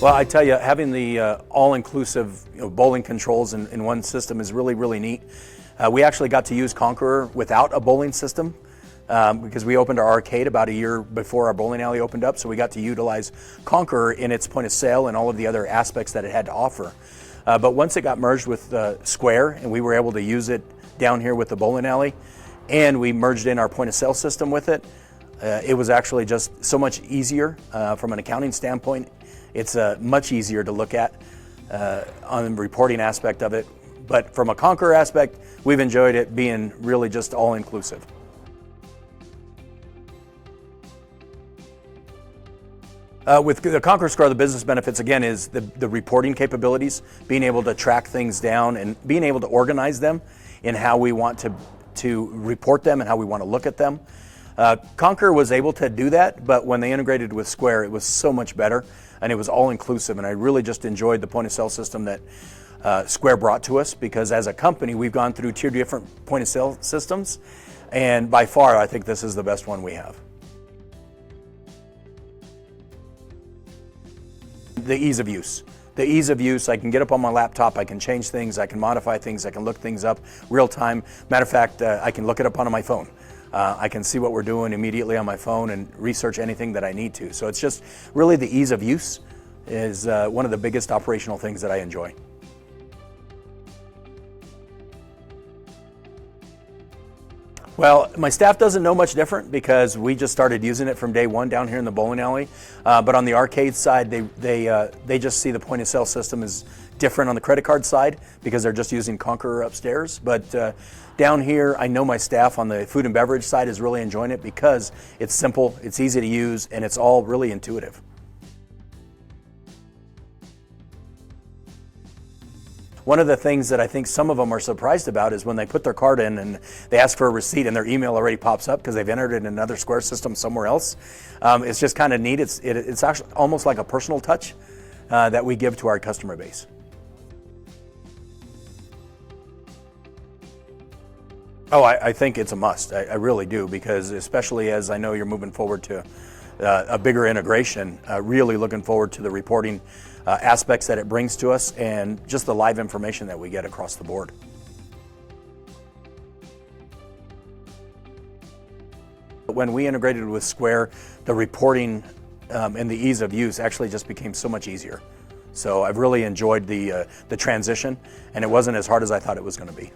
Well, I tell you, having the all-inclusive bowling controls in one system is really, really neat. We actually got to use Conqueror without a bowling system because we opened our arcade about a year before our bowling alley opened up, so we got to utilize Conqueror in its point of sale and all of the other aspects that it had to offer. But once it got merged with Square and we were able to use it down here with the bowling alley, and we merged in our point of sale system with it, it was actually just so much easier from an accounting standpoint. It's much easier to look at on the reporting aspect of it. But from a Conqueror aspect, we've enjoyed it being really just all-inclusive. With the Conqueror Square, the business benefits, again, is the reporting capabilities, being able to track things down and being able to organize them in how we want to report them and how we want to look at them. Conqueror was able to do that, but when they integrated with Square, it was so much better, and it was all-inclusive, and I really just enjoyed the point-of-sale system that Square brought to us, because as a company, we've gone through 2 different point-of-sale systems, and by far, I think this is the best one we have. The ease of use. The ease of use, I can get up on my laptop, I can change things, I can modify things, I can look things up real time. Matter of fact, I can look it up on my phone. I can see what we're doing immediately on my phone and research anything that I need to. So it's just really the ease of use is one of the biggest operational things that I enjoy. Well, my staff doesn't know much different because we just started using it from day one down here in the bowling alley. But on the arcade side, they just see the point of sale system is different on the credit card side because they're just using Conqueror upstairs. But down here, I know my staff on the food and beverage side is really enjoying it because it's simple, it's easy to use, and it's all really intuitive. One of the things that I think some of them are surprised about is when they put their card in and they ask for a receipt and their email already pops up because they've entered it in another Square system somewhere else. It's just kind of neat. It's actually almost like a personal touch that we give to our customer base. Oh, I think it's a must. I really do, because especially as I know you're moving forward to a bigger integration, really looking forward to the reporting aspects that it brings to us and just the live information that we get across the board. When we integrated with Square, the reporting and the ease of use actually just became so much easier. So I've really enjoyed the transition, and it wasn't as hard as I thought it was going to be.